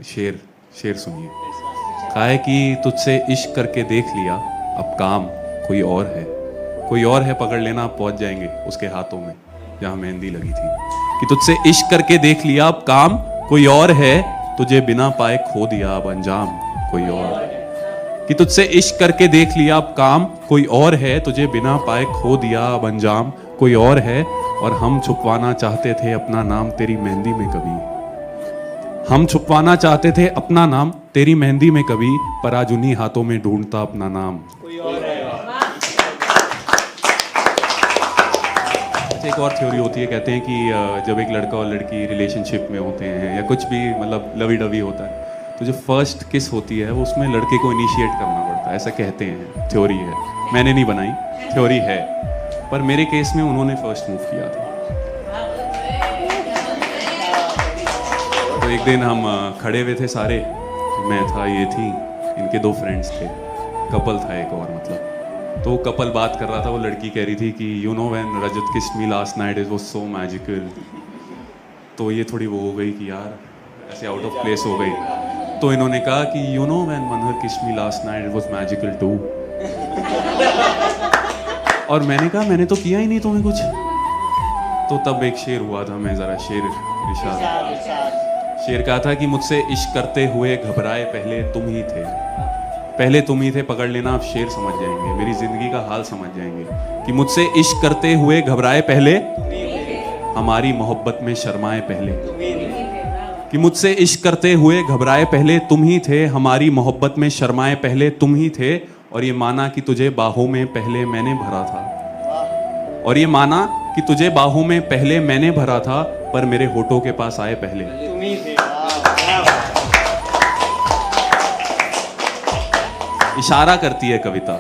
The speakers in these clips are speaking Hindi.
शेर सुनिए। कहा है कि तुझसे इश्क करके देख लिया, अब काम कोई और है पकड़ लेना, आप पहुंच जाएंगे उसके हाथों में जहां मेहंदी लगी थी। कि तुझसे इश्क करके देख लिया, अब काम कोई और है, तुझे बिना पाए खो दिया, अब अंजाम कोई और है। कि तुझसे इश्क करके देख लिया, अब काम कोई और है, तुझे बिना पाए खो दिया, अब अंजाम कोई और है। और हम छुपवाना चाहते थे अपना नाम तेरी मेहंदी में कभी, हम छुपवाना चाहते थे अपना नाम तेरी मेहंदी में कभी, पर आज उन्हीं हाथों में ढूंढता अपना नाम कोई और है। एक और थ्योरी होती है, कहते हैं कि जब एक लड़का और लड़की रिलेशनशिप में होते हैं या कुछ भी मतलब लवी डवी होता है, तो जो फर्स्ट किस होती है वो उसमें लड़के को इनिशिएट करना पड़ता है, ऐसा कहते हैं, थ्योरी है, मैंने नहीं बनाई, थ्योरी है। पर मेरे केस में उन्होंने फर्स्ट मूव किया था। तो एक दिन हम खड़े हुए थे सारे, मैं था, ये थी, इनके 2 फ्रेंड्स थे, कपल था एक और, मतलब तो वो कपल बात कर रहा था। वो लड़की कह रही थी कि you know when Rajat kissed me last night it was so magical. तो ये थोड़ी वो हो गई कि यार ऐसे आउट ऑफ प्लेस हो गई। तो इन्होंने कहा कि you know when Manhar kissed me last night it was magical too. और मैंने कहा मैंने तो किया ही नहीं तुम्हें कुछ। तो तब एक शेर हुआ था, मैं जरा शेर कहा था कि मुझसे इश्क करते हुए घबराए पहले तुम ही थे, पहले तुम ही थे, पकड़ लेना आप शेर समझ जाएंगे, मेरी जिंदगी का हाल समझ जाएंगे। कि मुझसे इश्क करते हुए घबराए पहले, हमारी मोहब्बत में शर्माए पहले। कि मुझसे इश्क करते हुए घबराए पहले तुम ही थे, हमारी मोहब्बत में शर्माए पहले तुम ही थे। और ये माना कि तुझे बाहों में पहले मैंने भरा था, और ये माना कि तुझे बाहों में पहले मैंने भरा था, पर मेरे होठों के पास आए पहले तुम ही थे। इशारा करती है कविता,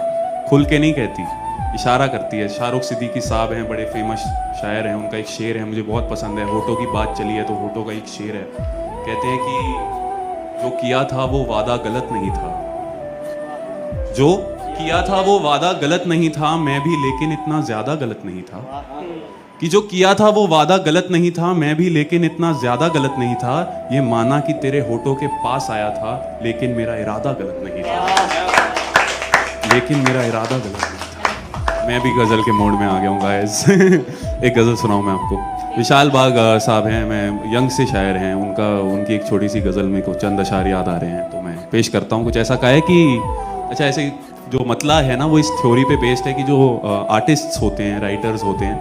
खुल के नहीं कहती, इशारा करती है। शाहरुख सिद्दीकी साहब हैं, बड़े फेमस शायर हैं, उनका एक शेर है मुझे बहुत पसंद है। होठों की बात चली है तो होठों का एक शेर है, कहते हैं कि जो किया था वो वादा गलत नहीं था, जो किया था वो वादा गलत नहीं था, मैं भी लेकिन इतना ज्यादा गलत नहीं था। कि जो किया था वो वादा गलत नहीं था, मैं भी लेकिन इतना ज्यादा गलत नहीं था। ये माना कि तेरे होठों के पास आया था, लेकिन मेरा इरादा गलत नहीं था, लेकिन मेरा इरादा गलत नहीं था। मैं भी गजल के मोड में आ गया हूँ गाइस। एक गजल सुनाऊँ मैं आपको। विशाल बाग साहब हैं, मैं यंग से शायर हैं, उनकी एक छोटी सी गजल में कुछ चंद अशार याद आ रहे हैं, तो मैं पेश करता हूँ। कुछ ऐसा कहा है कि अच्छा, ऐसे जो मतला है ना वो इस थ्योरी पे बेस्ड है कि जो आर्टिस्ट्स होते हैं, राइटर्स होते हैं,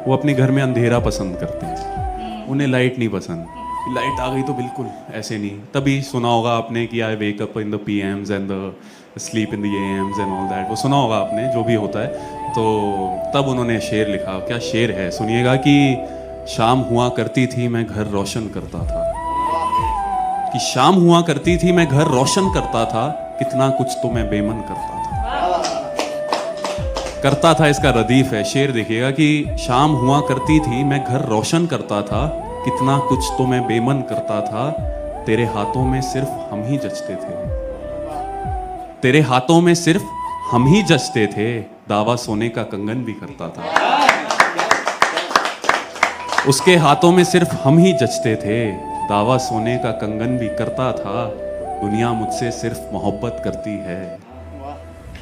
वो अपने घर में अंधेरा पसंद करते हैं, उन्हें लाइट नहीं पसंद। लाइट आ गई तो बिल्कुल ऐसे नहीं। तभी सुना होगा आपने कि I wake up in the PMs and the sleep in the AMs and all that, वो सुना होगा आपने, जो भी होता है। तो तब उन्होंने शेर लिखा। क्या शेर है सुनिएगा। कि शाम हुआ करती थी मैं घर रोशन करता था, कि शाम हुआ करती थी मैं घर रोशन करता था, कितना कुछ तो मैं बेमन करता था, इसका रदीफ है। शेर देखिएगा कि शाम हुआ करती थी मैं घर रोशन करता था, कितना कुछ तो मैं बेमन करता था, तेरे हाथों में सिर्फ हम ही जचते थे, तेरे हाथों में सिर्फ हम ही जचते थे, दावा सोने का कंगन भी करता था, उसके हाथों में सिर्फ हम ही जचते थे, दावा सोने का कंगन भी करता था। दुनिया मुझसे सिर्फ मोहब्बत करती है,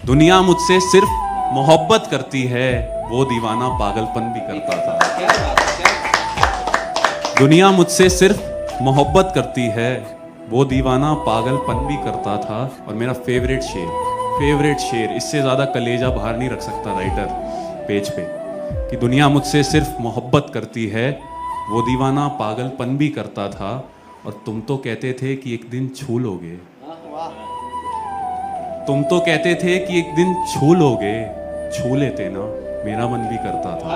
दुनिया मुझसे सिर्फ मोहब्बत करती है, वो दीवाना पागलपन भी करता था। दुनिया मुझसे सिर्फ मोहब्बत करती है, वो दीवाना पागलपन भी करता था। और मेरा फेवरेट शेर, इससे ज्यादा कलेजा बाहर नहीं रख सकता राइटर पेज पे, कि दुनिया मुझसे सिर्फ मोहब्बत करती है, वो दीवाना पागलपन भी करता था, और तुम तो कहते थे कि एक दिन छू लोगे, तुम तो कहते थे कि एक दिन छू लोगे, छू लेते ना, मेरा मन भी करता था।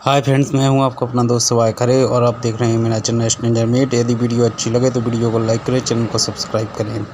हाय फ्रेंड्स, मैं हूं आपका अपना दोस्त सवाई खरे और आप देख रहे हैं मेरा चैनल नेशनल इंटरमीडिएट। यदि वीडियो अच्छी लगे तो वीडियो को लाइक करें, चैनल को सब्सक्राइब करें।